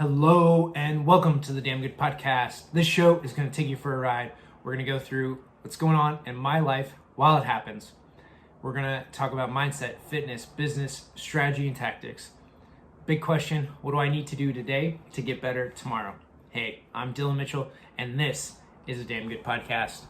Hello and welcome to the Damn Good Podcast. This show is going to take you for a ride. We're going to go through what's going on in my life while it happens. We're going to talk about mindset, fitness, business, strategy, and tactics. Big question, what do I need to do today to get better tomorrow? Hey, I'm Dillon Mitchell, and this is a Damn Good Podcast.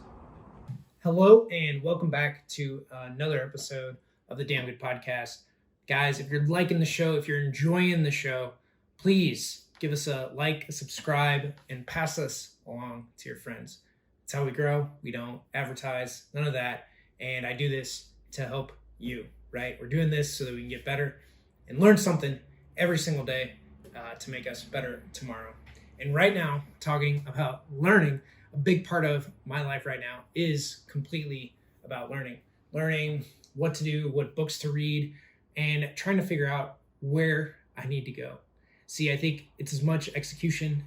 Hello and welcome back to another episode of the Damn Good Podcast. Guys, if you're liking the show, if you're enjoying the show, please give us a like, a subscribe, and pass us along to your friends. It's how we grow. We don't advertise, none of that. And I do this to help you, right? We're doing this so that we can get better and learn something every single day to make us better tomorrow. And right now, talking about learning, a big part of my life right now is completely about learning. Learning what to do, what books to read, and trying to figure out where I need to go. See, I think it's as much execution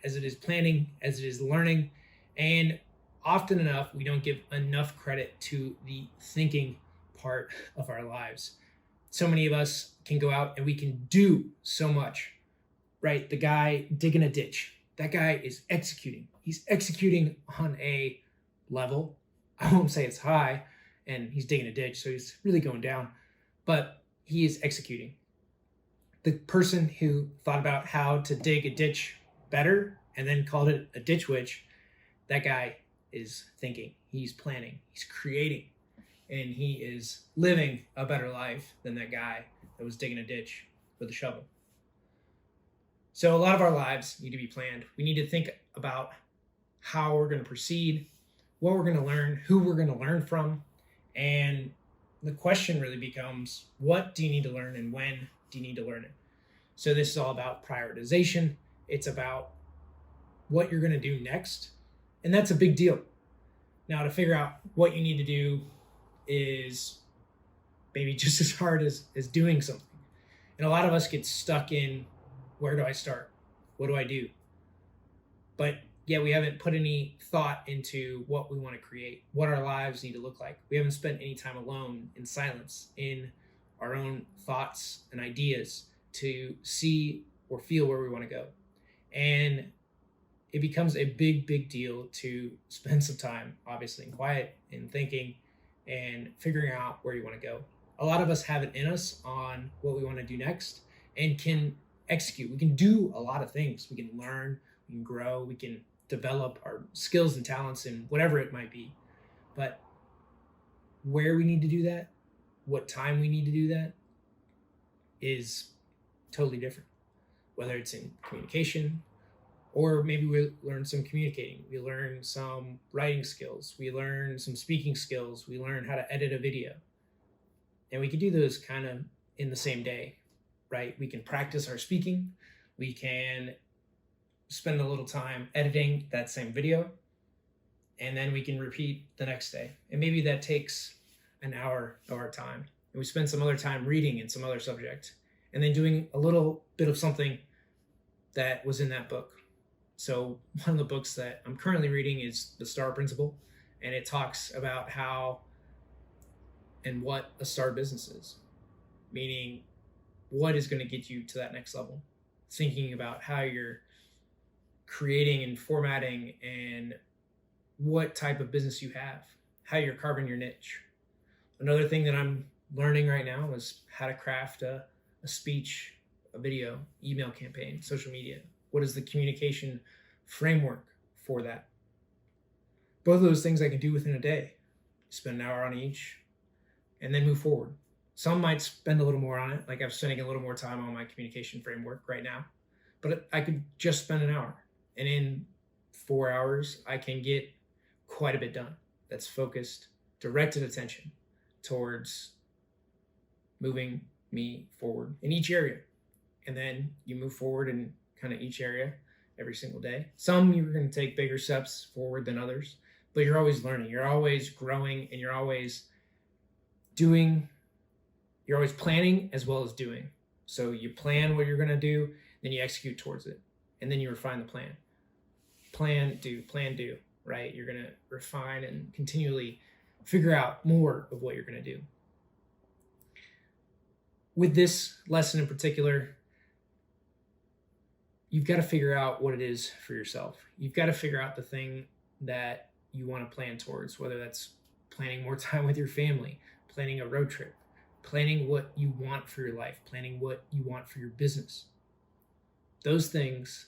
as it is planning, as it is learning. And often enough, we don't give enough credit to the thinking part of our lives. So many of us can go out and we can do so much, right? The guy digging a ditch, that guy is executing. He's executing on a level. I won't say it's high, and he's digging a ditch, so he's really going down, but he is executing. The person who thought about how to dig a ditch better and then called it a ditch witch, that guy is thinking, he's planning, he's creating, and he is living a better life than that guy that was digging a ditch with a shovel. So a lot of our lives need to be planned. We need to think about how we're going to proceed, what we're going to learn, who we're going to learn from, and the question really becomes, what do you need to learn and when do you need to learn it? So this is all about prioritization. It's about what you're going to do next. And that's a big deal. Now, to figure out what you need to do is maybe just as hard as doing something. And a lot of us get stuck in, where do I start? What do I do? But yeah, we haven't put any thought into what we want to create, what our lives need to look like. We haven't spent any time alone in silence, in our own thoughts and ideas to see or feel where we want to go. And it becomes a big deal to spend some time, obviously, in quiet and thinking and figuring out where you want to go. A lot of us have it in us on what we want to do next and can execute. We can do a lot of things. We can learn, we can grow, we can develop our skills and talents in whatever it might be. But where we need to do that, what time we need to do that is totally different. Whether it's in communication, or maybe we learn some communicating, we learn some writing skills, we learn some speaking skills, we learn how to edit a video. And we can do those kind of in the same day, right? We can practice our speaking, we can spend a little time editing that same video, and then we can repeat the next day. And maybe that takes an hour of our time. And we spend some other time reading in some other subject and then doing a little bit of something that was in that book. So one of the books that I'm currently reading is The Star Principle, and it talks about how and what a star business is, meaning what is going to get you to that next level, thinking about how you're creating and formatting and what type of business you have, how you're carving your niche. Another thing that I'm learning right now is how to craft a speech, a video, email campaign, social media. What is the communication framework for that? Both of those things I can do within a day. Spend an hour on each and then move forward. Some might spend a little more on it, like I'm spending a little more time on my communication framework right now, but I could just spend an hour. And in 4 hours, I can get quite a bit done. That's focused, directed attention towards moving me forward in each area. And then you move forward in kind of each area every single day. Some you're going to take bigger steps forward than others, but you're always learning, you're always growing, and you're always planning as well as doing. So you plan what you're going to do, then you execute towards it, and then you refine the plan. Plan, do, right? You're going to refine and continually figure out more of what you're going to do. With this lesson in particular, you've got to figure out what it is for yourself. You've got to figure out the thing that you want to plan towards, whether that's planning more time with your family, planning a road trip, planning what you want for your life, planning what you want for your business. Those things,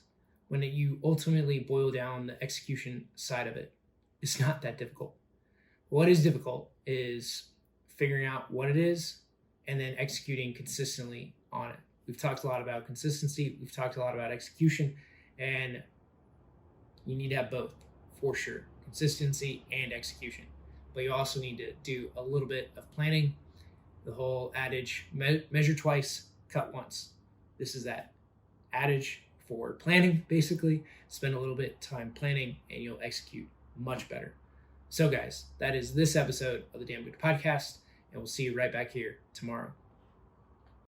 when you ultimately boil down the execution side of it, it's not that difficult. What is difficult is figuring out what it is and then executing consistently on it. We've talked a lot about consistency. We've talked a lot about execution, and you need to have both for sure, consistency and execution. But you also need to do a little bit of planning. The whole adage, measure twice, cut once. This is that adage for planning, basically. Spend a little bit of time planning and you'll execute much better. So guys, that is this episode of the Damn Good Podcast, and we'll see you right back here tomorrow.